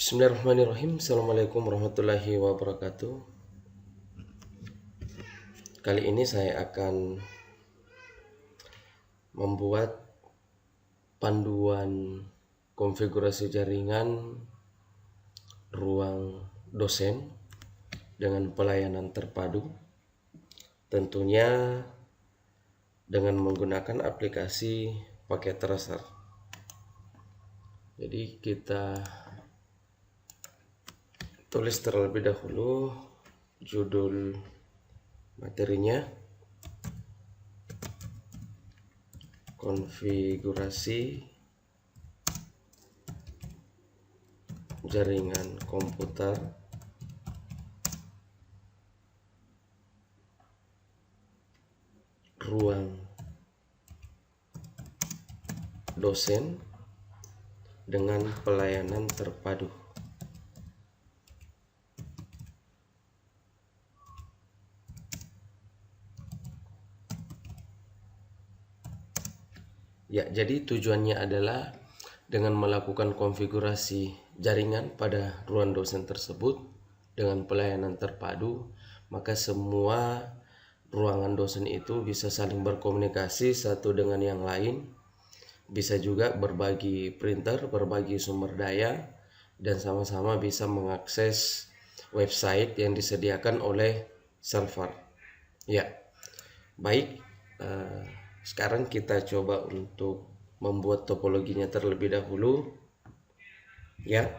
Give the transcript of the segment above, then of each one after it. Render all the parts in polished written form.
Bismillahirrahmanirrahim. Assalamualaikum warahmatullahi wabarakatuh. Kali ini saya akan membuat panduan konfigurasi jaringan ruang dosen dengan pelayanan terpadu, tentunya dengan menggunakan aplikasi paket tracer. Jadi kita tulis terlebih dahulu judul materinya, konfigurasi jaringan komputer ruang dosen dengan pelayanan terpadu. Ya, jadi tujuannya adalah dengan melakukan konfigurasi jaringan pada ruang dosen tersebut dengan pelayanan terpadu, maka semua ruangan dosen itu bisa saling berkomunikasi satu dengan yang lain, bisa juga berbagi printer, berbagi sumber daya, dan sama-sama bisa mengakses website yang disediakan oleh server. Ya, baik. Sekarang kita coba untuk membuat topologinya terlebih dahulu. Ya,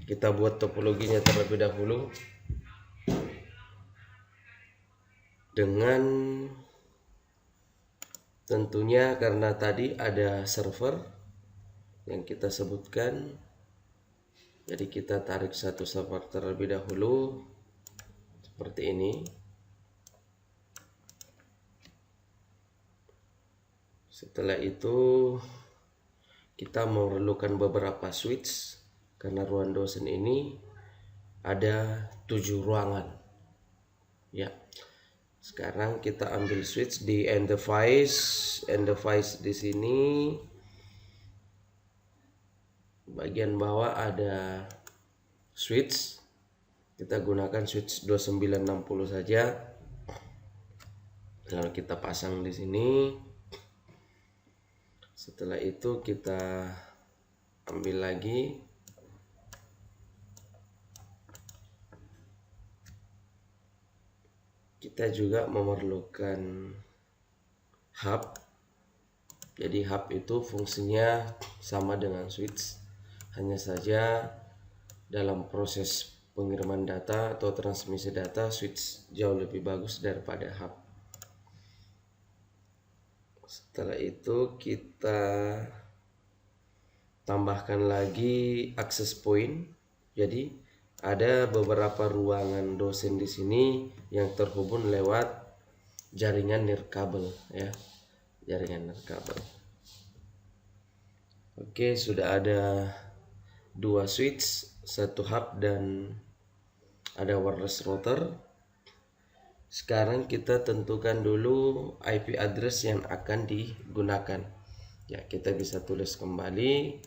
kita buat topologinya terlebih dahulu dengan tentunya karena tadi ada server yang kita sebutkan. Jadi kita tarik satu server terlebih dahulu seperti ini. Setelah itu kita memerlukan beberapa switch karena ruang dosen ini ada 7 ruangan. Ya. Sekarang kita ambil switch di end device di sini. Bagian bawah ada switch. Kita gunakan switch 2960 saja. Lalu kita pasang di sini. Setelah itu kita ambil lagi kita juga memerlukan hub. Jadi hub itu fungsinya sama dengan switch, hanya saja dalam proses pengiriman data atau transmisi data switch jauh lebih bagus daripada hub. Setelah itu kita tambahkan lagi access point. Jadi ada beberapa ruangan dosen di sini yang terhubung lewat jaringan nirkabel, ya, jaringan nirkabel. Oke, sudah ada 2 switch, 1 hub dan ada wireless router. Sekarang kita tentukan dulu IP address yang akan digunakan. Ya, kita bisa tulis kembali.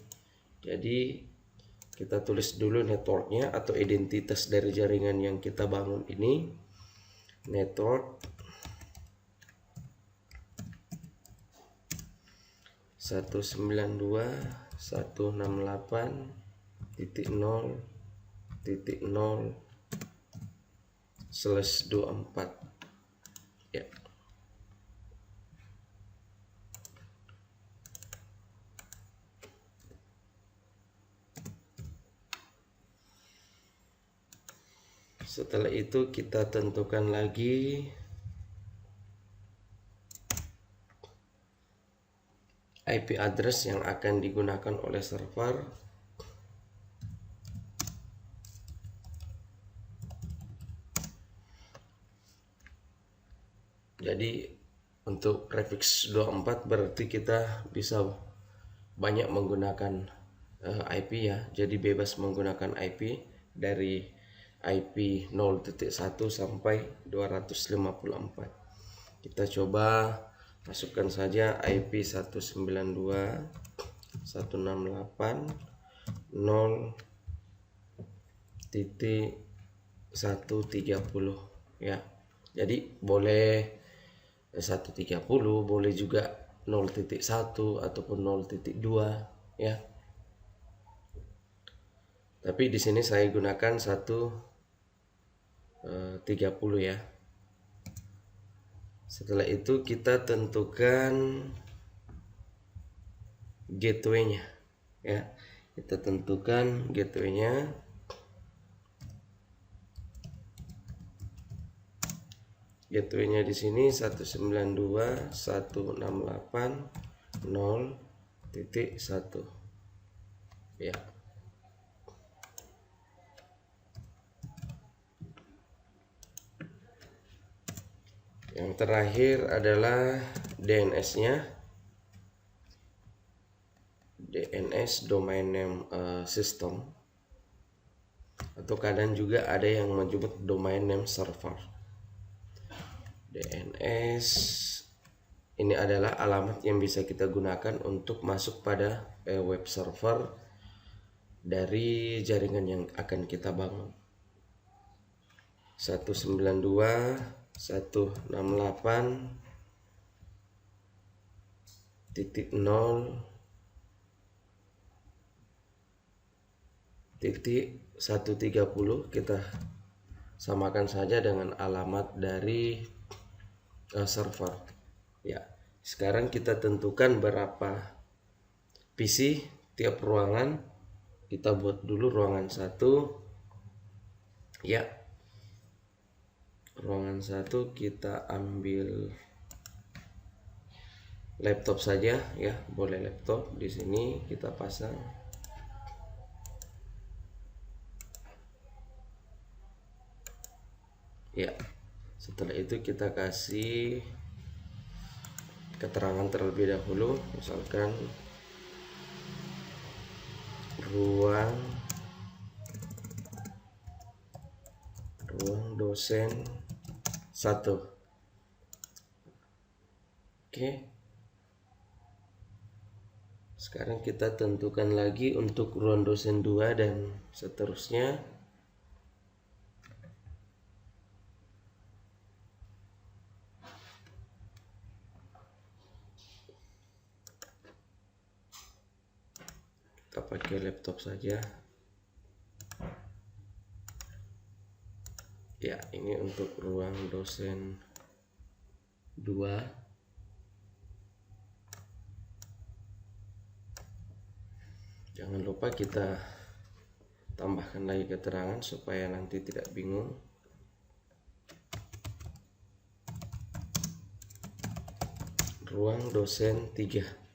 Jadi kita tulis dulu networknya atau identitas dari jaringan yang kita bangun ini. Network 192.168.0.0/24. Ya. Setelah itu kita tentukan lagi IP address yang akan digunakan oleh server. Jadi untuk prefix 24 berarti kita bisa banyak menggunakan IP, ya. Jadi bebas menggunakan IP dari IP 0.1 sampai 254. Kita coba masukkan saja IP 192.168.0.0 0.130 ya. Jadi boleh 130, boleh juga 0.1 ataupun 0.2 ya. Tapi di sini saya gunakan 1.30 ya. Setelah itu kita tentukan gateway-nya ya. Kita tentukan gateway-nya. Gateway-nya di sini 192.168.0.1 ya. Yang terakhir adalah DNS-nya. DNS domain name system, atau kadang juga ada yang menyebut domain name server. DNS ini adalah alamat yang bisa kita gunakan untuk masuk pada web server dari jaringan yang akan kita bangun. 192.0.130 kita samakan saja dengan alamat dari server ya. Sekarang kita tentukan berapa PC tiap ruangan. Kita buat dulu ruangan 1 ya. Ruangan 1 kita ambil laptop saja ya, boleh laptop. Di sini kita pasang. Ya, setelah itu kita kasih keterangan terlebih dahulu, misalkan ruang dosen 1. Oke. Sekarang kita tentukan lagi untuk ruang dosen 2 dan seterusnya. Kita pakai laptop saja. Ya, ini untuk ruang dosen 2. Jangan lupa kita tambahkan lagi keterangan supaya nanti tidak bingung. Ruang dosen 3.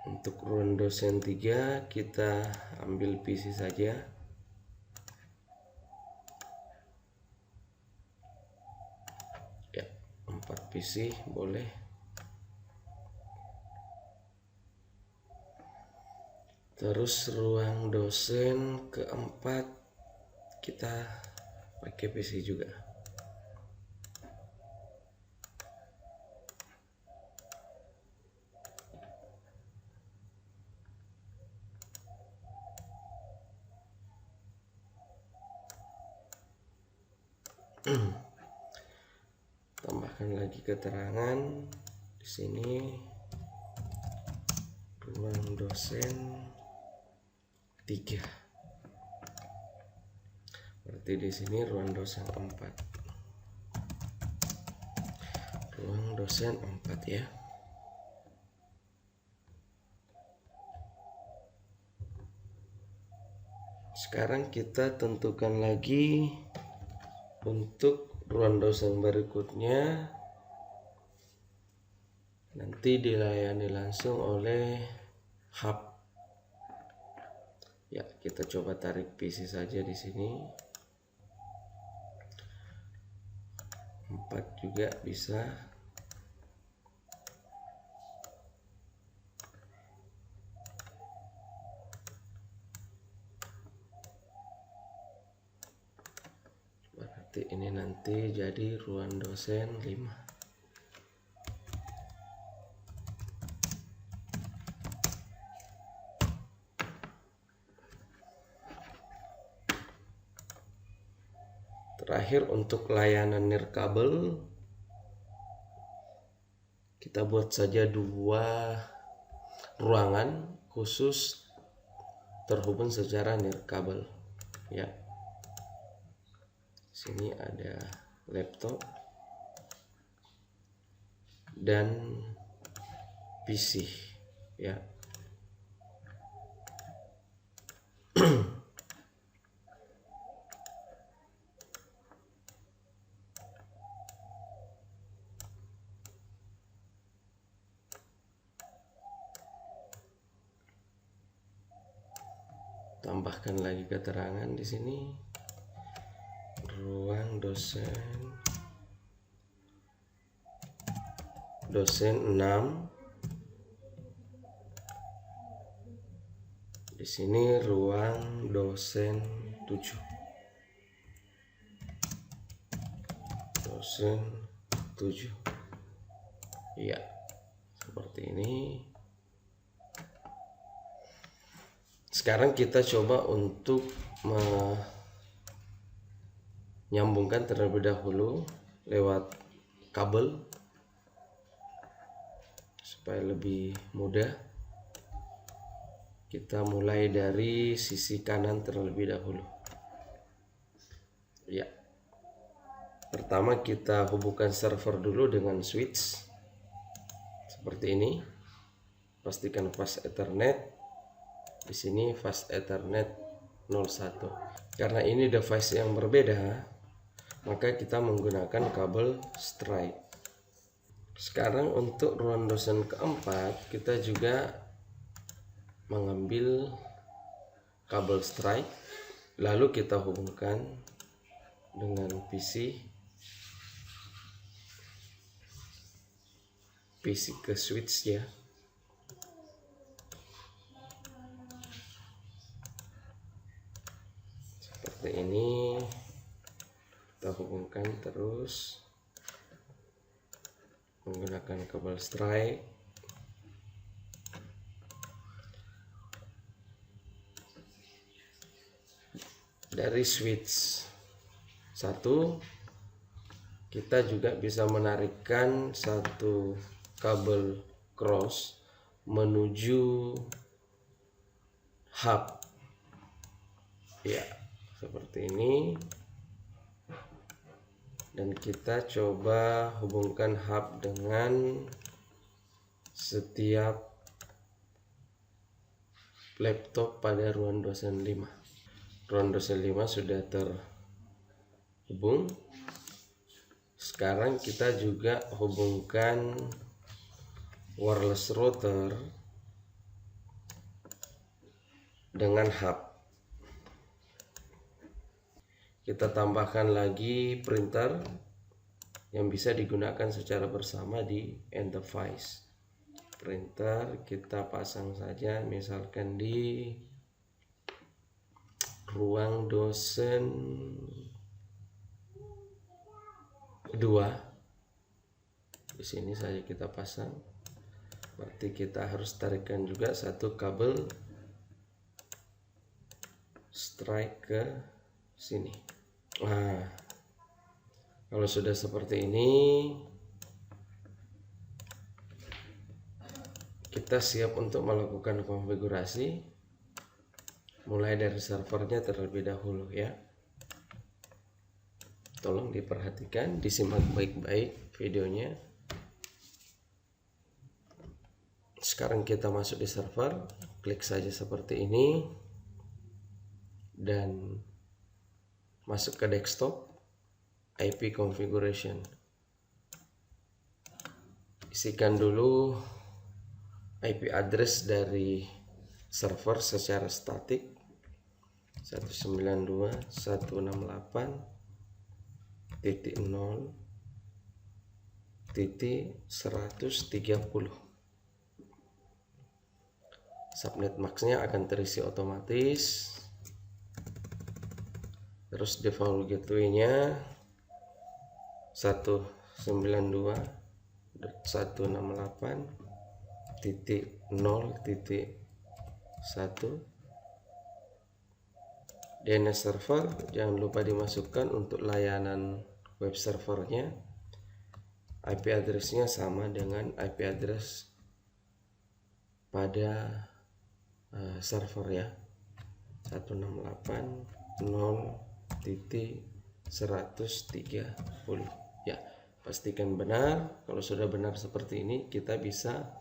Untuk ruang dosen 3 kita ambil PC saja. Ya, 4 PC boleh. Terus ruang dosen keempat kita pakai PC juga. Tambahkan lagi keterangan di sini, ruang dosen 3. Berarti di sini ruang dosen 4. Ruang dosen 4 ya. Sekarang kita tentukan lagi untuk ruang dosen berikutnya, nanti dilayani langsung oleh hub. Ya, kita coba tarik PC saja di sini. 4 juga bisa. Berarti ini nanti jadi ruang dosen 5. Terakhir untuk layanan nirkabel, kita buat saja 2 ruangan khusus terhubung secara nirkabel ya. Sini ada laptop dan PC ya. Tambahkan lagi keterangan di sini. Ruang dosen 6. Di sini ruang dosen 7. Dosen 7. Iya, seperti ini. Sekarang kita coba untuk menyambungkan terlebih dahulu lewat kabel supaya lebih mudah. Kita mulai dari sisi kanan terlebih dahulu. Ya. Pertama kita hubungkan server dulu dengan switch. Seperti ini. Pastikan fast Ethernet. Di sini fast Ethernet 01. Karena ini device yang berbeda, maka kita menggunakan kabel strike. Sekarang untuk ruang dosen keempat, kita juga mengambil kabel strike, lalu kita hubungkan dengan PC ke switch ya. Seperti ini, kita hubungkan terus menggunakan kabel strike. Dari switch 1 kita juga bisa menarikkan satu kabel cross menuju hub ya, seperti ini. Dan kita coba hubungkan hub dengan setiap laptop pada ruang dosen 5. Ruang dosen 5 sudah terhubung. Sekarang kita juga hubungkan wireless router dengan hub. Kita tambahkan lagi printer yang bisa digunakan secara bersama di interface. Printer kita pasang saja misalkan di ruang dosen 2. Di sini saja kita pasang. Berarti kita harus tarikkan juga satu kabel strike ke sini. Nah, kalau sudah seperti ini, kita siap untuk melakukan konfigurasi. Mulai dari servernya terlebih dahulu ya. Tolong diperhatikan, disimak baik-baik videonya. Sekarang kita masuk di server, klik saja seperti ini dan masuk ke desktop, IP configuration. Isikan dulu IP address dari server secara statik 192.168.0.130. Subnet maxnya akan terisi otomatis. Terus default gateway-nya 192.168.0.1. DNS server jangan lupa dimasukkan untuk layanan web servernya. IP address-nya sama dengan IP address pada server ya, 168.0.130 ya. Pastikan benar. Kalau sudah benar seperti ini, kita bisa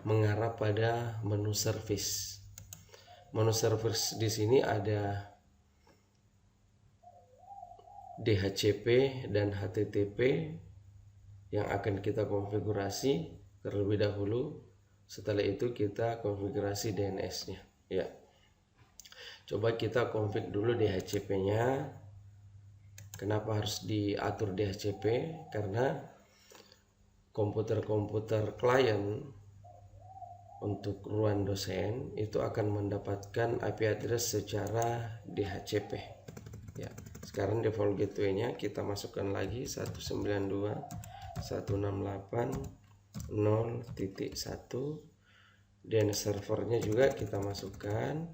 mengarah pada menu service. Menu service di sini ada DHCP dan HTTP yang akan kita konfigurasi terlebih dahulu. Setelah itu kita konfigurasi DNS-nya ya. Coba kita config dulu DHCP-nya. Kenapa harus diatur DHCP? Karena komputer-komputer klien untuk ruang dosen itu akan mendapatkan IP address secara DHCP ya. Sekarang default gateway-nya kita masukkan lagi 192.168.0.1. DNS servernya juga kita masukkan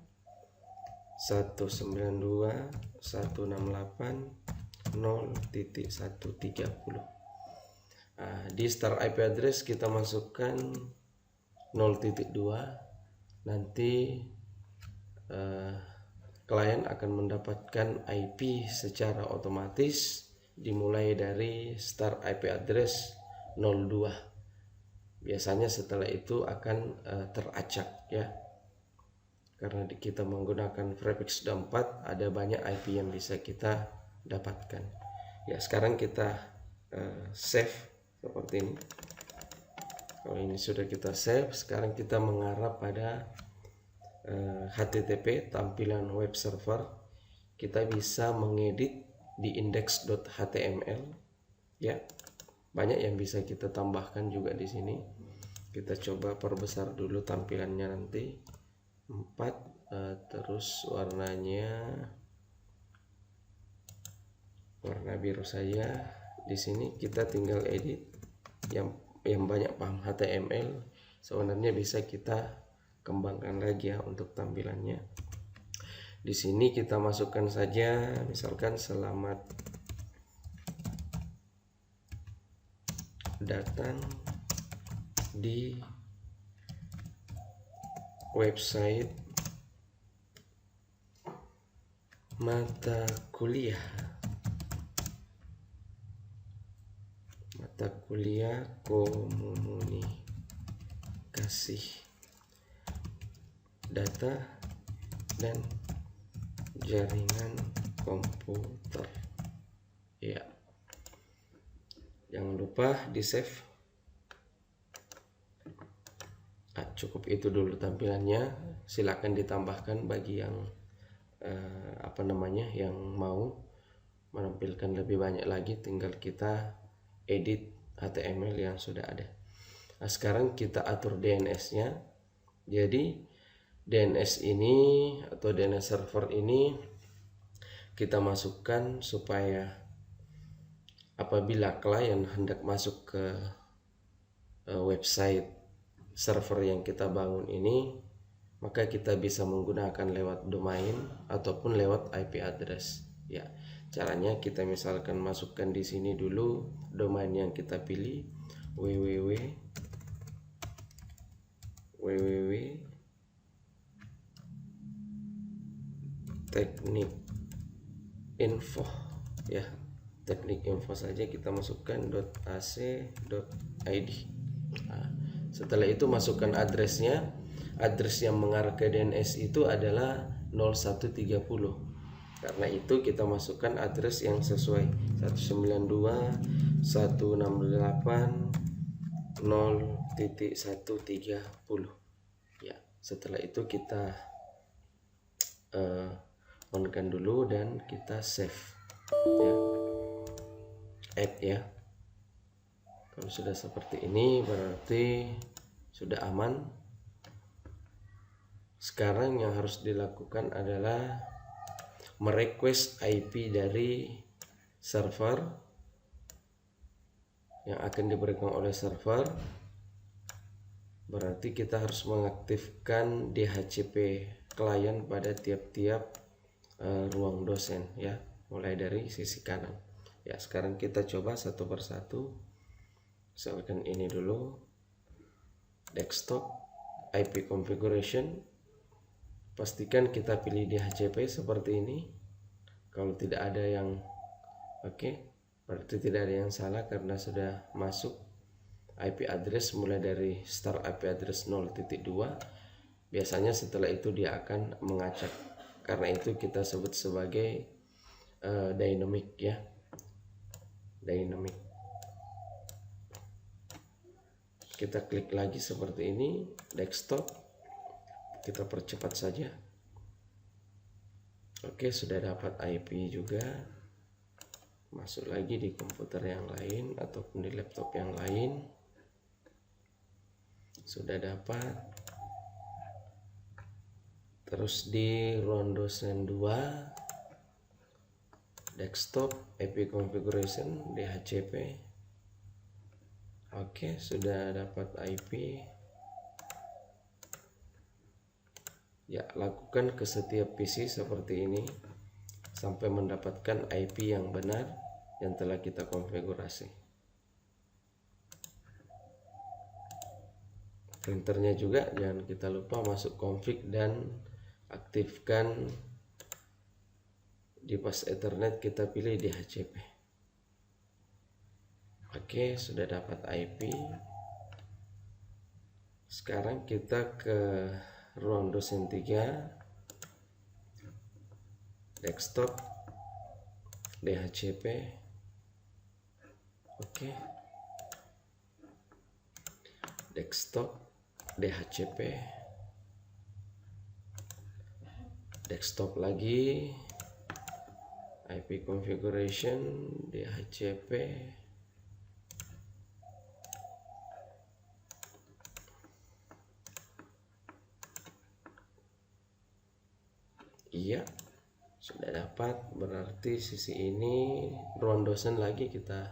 192.168.0.130. Di start IP address kita masukkan 0.2. Nanti klien akan mendapatkan IP secara otomatis dimulai dari start IP address 02. Biasanya setelah itu akan teracak ya. Karena kita menggunakan prefix 4, ada banyak IP yang bisa kita dapatkan. Ya, sekarang kita save seperti ini. Kalau ini sudah kita save, sekarang kita mengarah pada HTTP, tampilan web server. Kita bisa mengedit di index.html ya. Banyak yang bisa kita tambahkan juga di sini. Kita coba perbesar dulu tampilannya nanti 4, terus warnanya warna biru saja. Di sini kita tinggal edit yang banyak paham HTML. Sebenarnya bisa kita kembangkan lagi ya untuk tampilannya. Di sini kita masukkan saja misalkan selamat datang di website mata kuliah komunikasi data dan jaringan komputer ya. Jangan lupa di save. Cukup itu dulu tampilannya. Silakan ditambahkan bagi yang yang mau menampilkan lebih banyak lagi, tinggal kita edit HTML yang sudah ada. Nah, sekarang kita atur DNS-nya. Jadi DNS ini atau DNS server ini kita masukkan supaya apabila klien hendak masuk ke website server yang kita bangun ini, maka kita bisa menggunakan lewat domain ataupun lewat IP address ya. Caranya kita misalkan masukkan di sini dulu domain yang kita pilih, teknik info ya. Teknik info saja kita masukkan .ac.id. Nah, setelah itu masukkan addressnya. Address yang mengarah ke DNS itu adalah 0130. Karena itu kita masukkan address yang sesuai 192.168.0.130 ya. Setelah itu kita on-kan dulu dan kita save ya. Add ya. Kalau sudah seperti ini berarti sudah aman. Sekarang yang harus dilakukan adalah merequest IP dari server yang akan diberikan oleh server, berarti kita harus mengaktifkan DHCP klien pada tiap-tiap ruang dosen ya, mulai dari sisi kanan. Ya, sekarang kita coba satu persatu. Misalkan ini dulu, desktop, IP configuration. Pastikan kita pilih DHCP seperti ini. Kalau tidak ada yang oke, berarti tidak ada yang salah karena sudah masuk IP address mulai dari start IP address 0.2. Biasanya setelah itu dia akan mengacak. Karena itu kita sebut sebagai dynamic ya. Dynamic. Kita klik lagi seperti ini, desktop. Kita percepat saja. Oke, sudah dapat IP juga. Masuk lagi di komputer yang lain ataupun di laptop yang lain. Sudah dapat. Terus di ruang dosen 2, desktop, IP configuration, DHCP. Oke, sudah dapat IP. Ya, lakukan ke setiap PC seperti ini sampai mendapatkan IP yang benar yang telah kita konfigurasi. Printernya juga jangan kita lupa masuk config dan aktifkan di bus Ethernet, kita pilih DHCP. Oke, sudah dapat IP. Sekarang kita ke ruang dosen 3, desktop, DHCP. Oke, desktop, DHCP, desktop lagi, IP configuration, DHCP. Iya, sudah dapat. Berarti sisi ini ruang dosen lagi kita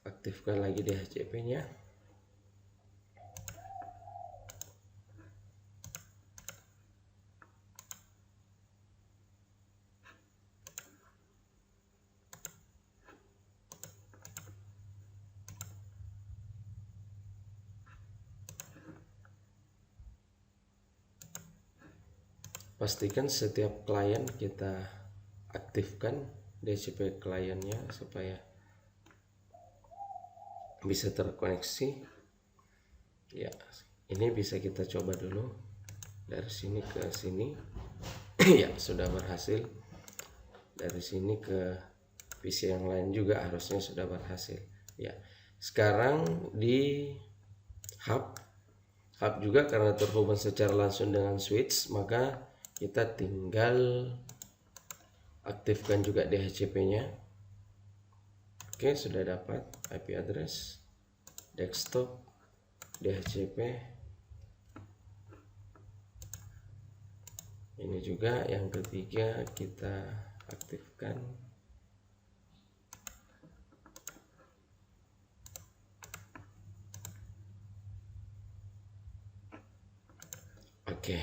aktifkan lagi DHCP-nya. Pastikan setiap klien kita aktifkan DHCP kliennya supaya bisa terkoneksi. Ya, ini bisa kita coba dulu dari sini ke sini. Ya, sudah berhasil. Dari sini ke PC yang lain juga harusnya sudah berhasil. Ya, sekarang di hub juga karena terhubung secara langsung dengan switch, maka kita tinggal aktifkan juga DHCP-nya. Oke, sudah dapat IP address, desktop, DHCP. Ini juga yang ketiga kita aktifkan. Oke,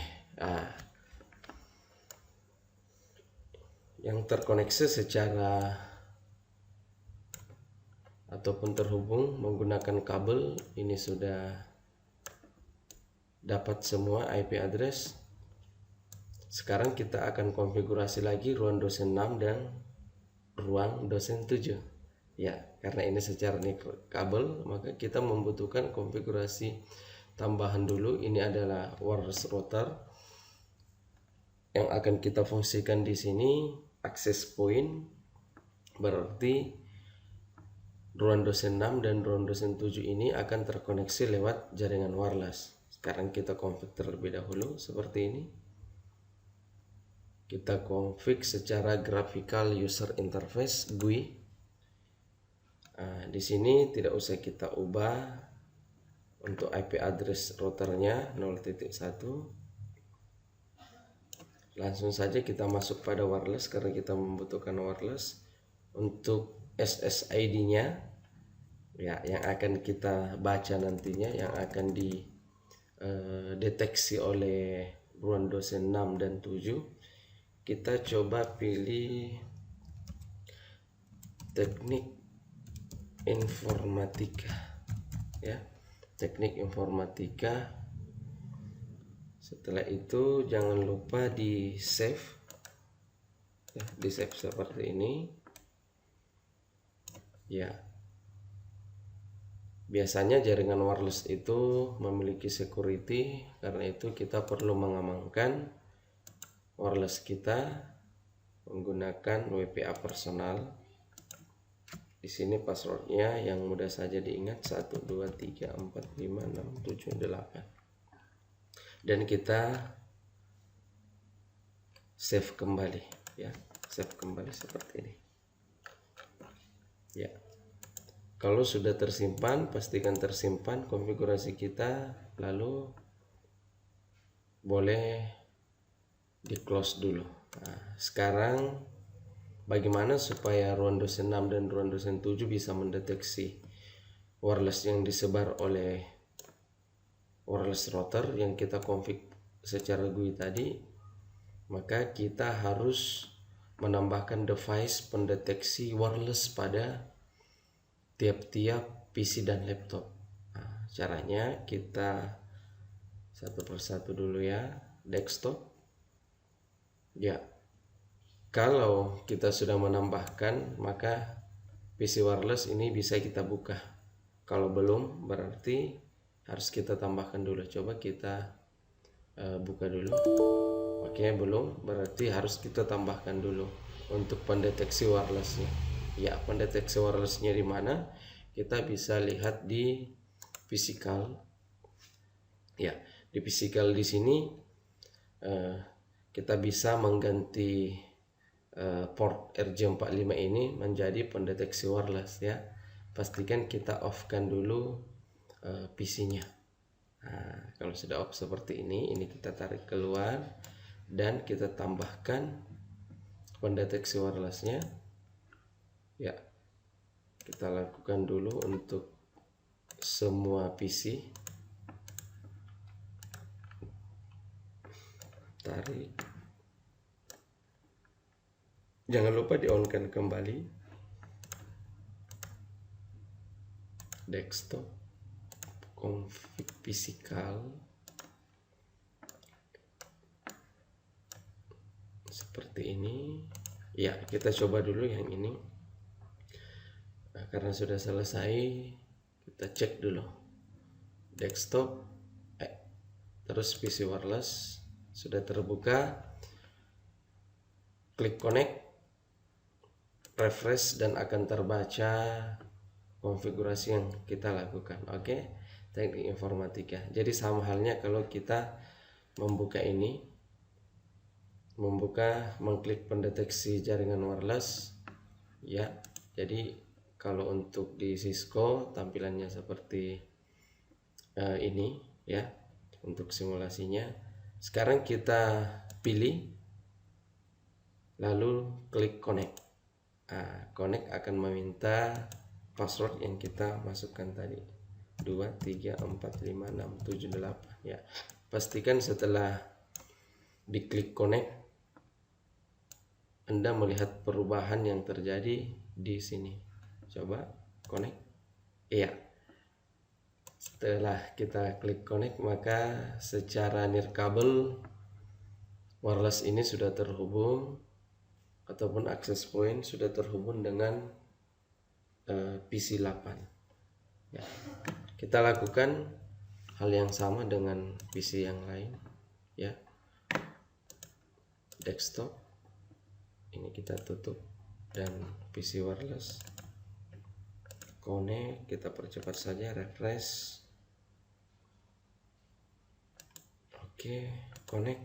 yang terkoneksi secara ataupun terhubung menggunakan kabel ini sudah dapat semua IP address. Sekarang kita akan konfigurasi lagi ruang dosen 6 dan ruang dosen 7. Ya, karena ini secara kabel, maka kita membutuhkan konfigurasi tambahan dulu. Ini adalah wireless router yang akan kita fungsikan di sini. Access point berarti ruang dosen 6 dan ruang dosen 7 ini akan terkoneksi lewat jaringan wireless. Sekarang kita config terlebih dahulu seperti ini. Kita config secara graphical user interface GUI. Di sini tidak usah kita ubah untuk IP address routernya 0.1. Langsung saja kita masuk pada wireless karena kita membutuhkan wireless. Untuk SSID-nya ya, yang akan kita baca nantinya, yang akan dideteksi oleh ruang dosen 6 dan 7. Kita coba pilih teknik informatika ya, teknik informatika. Setelah itu jangan lupa di save ya, di save seperti ini ya. Biasanya jaringan wireless itu memiliki security, karena itu kita perlu mengamankan wireless kita menggunakan WPA personal. Di sini passwordnya yang mudah saja diingat 1 2 3 4 5 6 7 8. Dan kita save kembali ya, save kembali seperti ini ya. Kalau sudah tersimpan, pastikan tersimpan konfigurasi kita, lalu boleh di close dulu. Nah, sekarang bagaimana supaya ruang dosen 6 dan ruang dosen 7 bisa mendeteksi wireless yang disebar oleh wireless router yang kita config secara GUI tadi? Maka kita harus menambahkan device pendeteksi wireless pada tiap-tiap PC dan laptop. Nah, caranya kita satu persatu dulu ya. Desktop ya, kalau kita sudah menambahkan, maka PC wireless ini bisa kita buka. Kalau belum, berarti harus kita tambahkan dulu. Coba kita buka dulu. Oke, belum, berarti harus kita tambahkan dulu untuk pendeteksi wirelessnya ya. Pendeteksi wirelessnya di mana? Kita bisa lihat di physical ya. Di physical di sini kita bisa mengganti port RJ45 ini menjadi pendeteksi wireless ya. Pastikan kita off kan dulu PC-nya. Nah, kalau sudah off seperti ini kita tarik keluar dan kita tambahkan pendeteksi wirelessnya ya. Kita lakukan dulu untuk semua PC. Tarik, jangan lupa di on kan kembali. Desktop, config physical seperti ini ya. Kita coba dulu yang ini. Nah, karena sudah selesai, kita cek dulu desktop terus PC wireless sudah terbuka. Klik connect, refresh, dan akan terbaca konfigurasi yang kita lakukan. Oke, teknik informatika. Jadi sama halnya kalau kita membuka ini, mengklik pendeteksi jaringan wireless ya. Jadi kalau untuk di Cisco tampilannya seperti ini ya untuk simulasinya. Sekarang kita pilih lalu klik connect. Connect akan meminta password yang kita masukkan tadi 2 3 4 5 6 7 8 ya. Pastikan setelah diklik connect Anda melihat perubahan yang terjadi di sini. Coba connect. Iya. Setelah kita klik connect, maka secara nirkabel wireless ini sudah terhubung, ataupun access point sudah terhubung dengan PC 8 ya. Kita lakukan hal yang sama dengan PC yang lain ya. Desktop ini kita tutup, dan PC wireless connect, kita percepat saja, refresh. Oke, connect.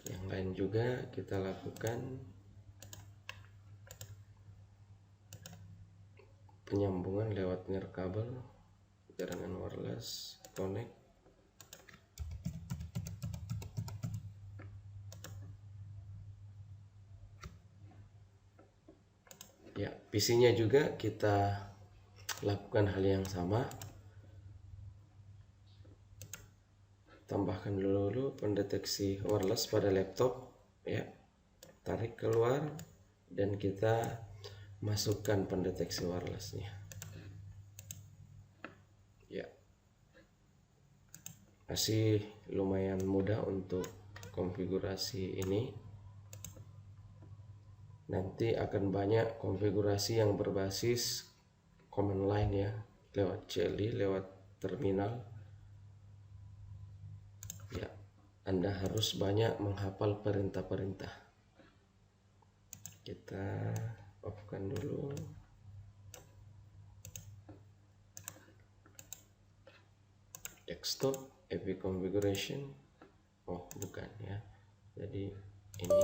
Yang lain juga kita lakukan penyambungan lewat nirkabel jaringan wireless, connect. Ya, PC-nya juga kita lakukan hal yang sama. Tambahkan dulu pendeteksi wireless pada laptop, ya. Tarik keluar dan kita masukkan pendeteksi wirelessnya. Ya, masih lumayan mudah untuk konfigurasi ini. Nanti akan banyak konfigurasi yang berbasis command line ya, lewat CLI, lewat terminal. Ya, Anda harus banyak menghafal perintah-perintah. Kita off-kan dulu. Desktop, AV configuration. Oh, bukan ya. Jadi ini.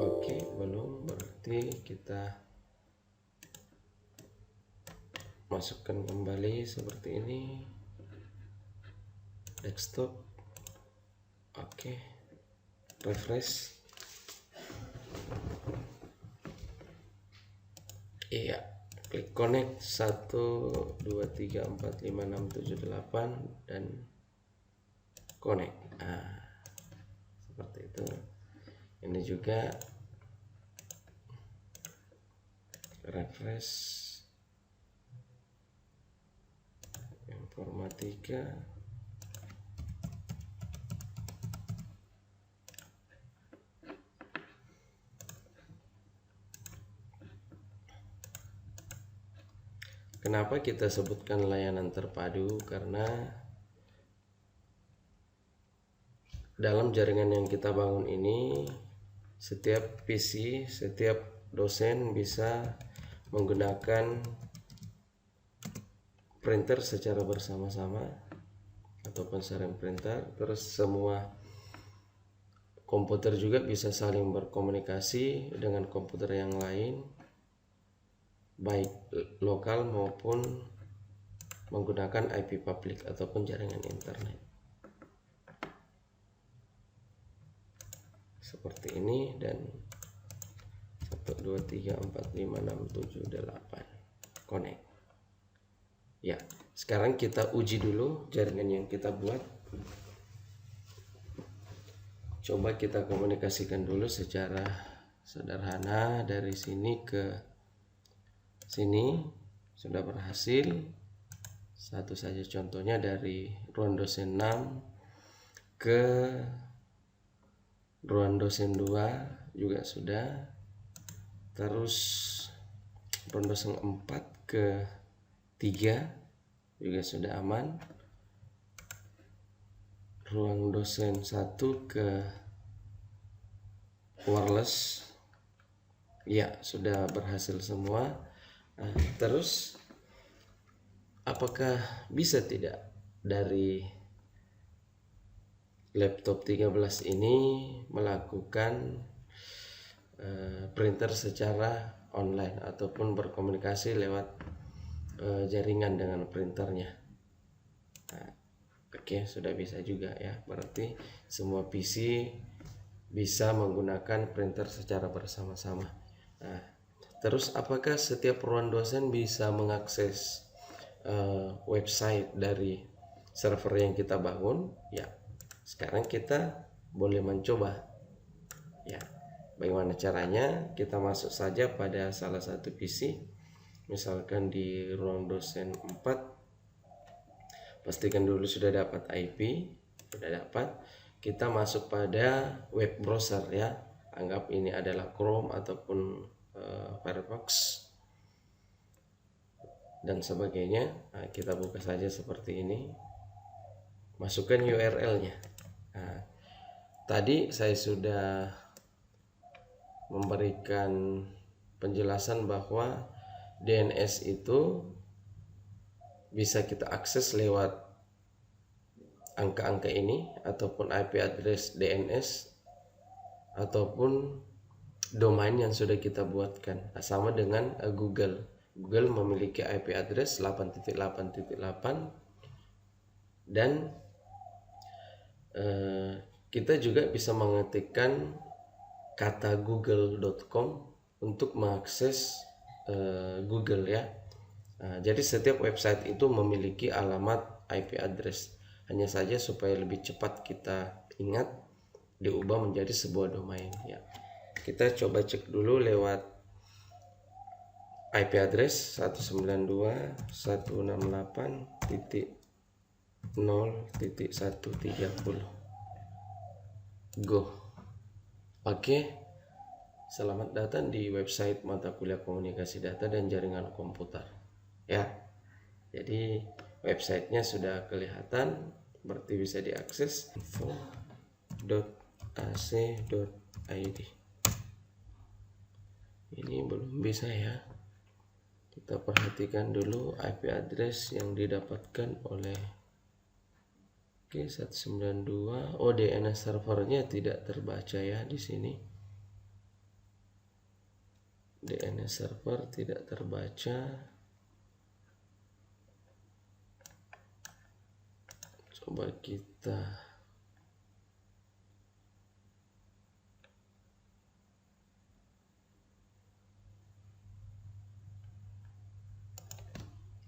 Oke, belum, berarti kita masukkan kembali seperti ini. Desktop. Oke. Refresh. Iya, klik connect 1 2 3 4 5 6 7 8 dan connect. Seperti itu. Ini juga refresh informatika. Kenapa kita sebutkan layanan terpadu? Karena dalam jaringan yang kita bangun ini, setiap PC, setiap dosen bisa menggunakan printer secara bersama-sama ataupun sharing printer. Terus semua komputer juga bisa saling berkomunikasi dengan komputer yang lain, baik lokal maupun menggunakan IP public ataupun jaringan internet. Seperti ini, dan 1 2 3 4 5 6 7 8 connect. Ya, sekarang kita uji dulu jaringan yang kita buat. Coba kita komunikasikan dulu secara sederhana dari sini ke sini. Sudah berhasil. Satu saja contohnya, dari ruang dosen 6 ke ruang dosen 2 juga sudah. Terus ruang dosen 4 ke 3 juga sudah aman. Ruang dosen 1 ke wireless, ya, sudah berhasil semua. Terus apakah bisa tidak dari laptop 13 ini melakukan printer secara online ataupun berkomunikasi lewat jaringan dengan printernya? Oke, sudah bisa juga ya. Berarti semua PC bisa menggunakan printer secara bersama-sama. Terus apakah setiap ruang dosen bisa mengakses website dari server yang kita bangun? Ya, sekarang kita boleh mencoba. Ya, bagaimana caranya? Kita masuk saja pada salah satu PC, misalkan di ruang dosen 4. Pastikan dulu sudah dapat IP. Sudah dapat, kita masuk pada web browser ya. Anggap ini adalah Chrome ataupun Firefox dan sebagainya. Kita buka saja seperti ini. Masukkan URL-nya. Tadi saya sudah memberikan penjelasan bahwa DNS itu bisa kita akses lewat angka-angka ini ataupun IP address DNS ataupun domain yang sudah kita buatkan. Sama dengan Google. Google memiliki IP address 8.8.8 dan kita juga bisa mengetikkan kata google.com untuk mengakses Google ya. Nah, jadi setiap website itu memiliki alamat IP address. Hanya saja supaya lebih cepat kita ingat, diubah menjadi sebuah domain ya. Kita coba cek dulu lewat IP address 192.168.0.130. Go. Oke. Selamat datang di website mata kuliah komunikasi data dan jaringan komputer ya. Jadi websitenya sudah kelihatan, berarti bisa diakses info.ac.id. Ini belum bisa ya. Kita perhatikan dulu IP address yang didapatkan oleh 192. Oh, DNS servernya tidak terbaca ya di sini. DNS server tidak terbaca. Coba kita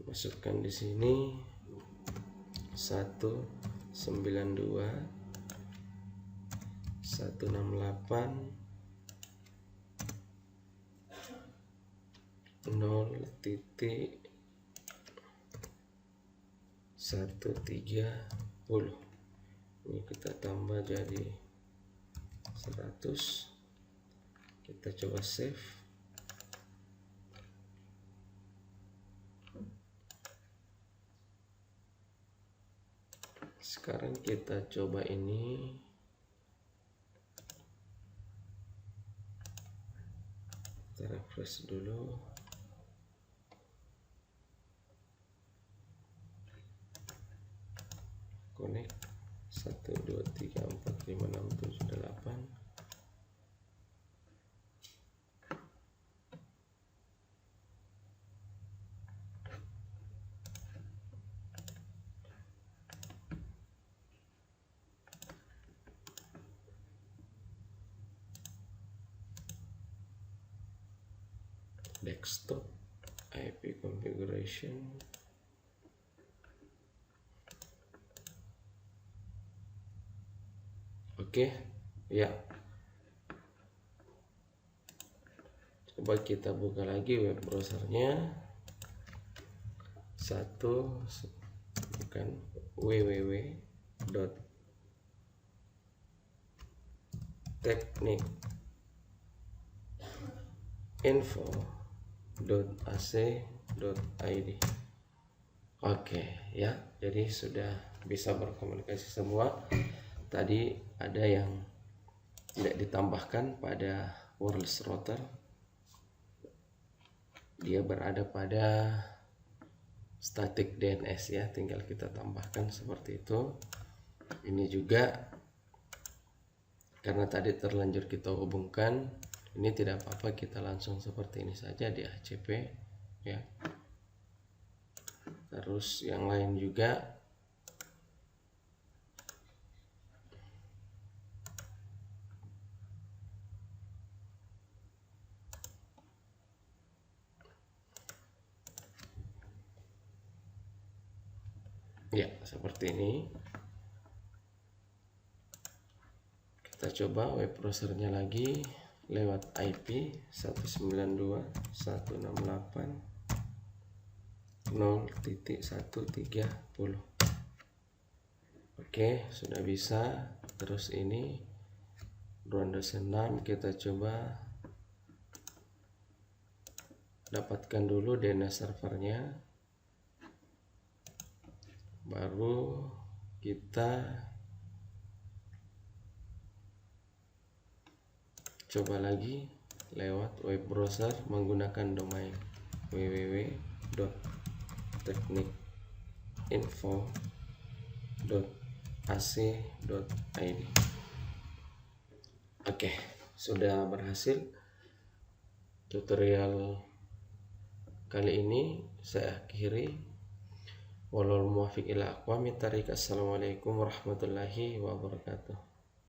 masukkan di sini 192.168.0.130. Ini kita tambah jadi 100. Kita coba save. Sekarang kita coba ini. Kita refresh dulu. Connect 1 2 3 4 5 6 7 8. Desktop IP configuration. Oke ya, coba kita buka lagi web browsernya. www.teknikinfo.ac.id. Oke ya, jadi sudah bisa berkomunikasi semua. Tadi ada yang tidak ditambahkan pada wireless router, dia berada pada static DNS ya, tinggal kita tambahkan seperti itu. Ini juga karena tadi terlanjur kita hubungkan, ini tidak apa-apa, kita langsung seperti ini saja di HCP ya. Terus yang lain juga ya, seperti ini. Kita coba web browsernya lagi lewat IP 192.168.0.130. Oke, sudah bisa. Terus ini Ruan dosen 6, kita coba dapatkan dulu DNS servernya, baru kita coba lagi lewat web browser menggunakan domain www.teknikinfo.ac.id. Oke, sudah berhasil. Tutorial kali ini saya akhiri. Wallahul muwaffiq ila aqwamit thariq. Assalamualaikum warahmatullahi wabarakatuh.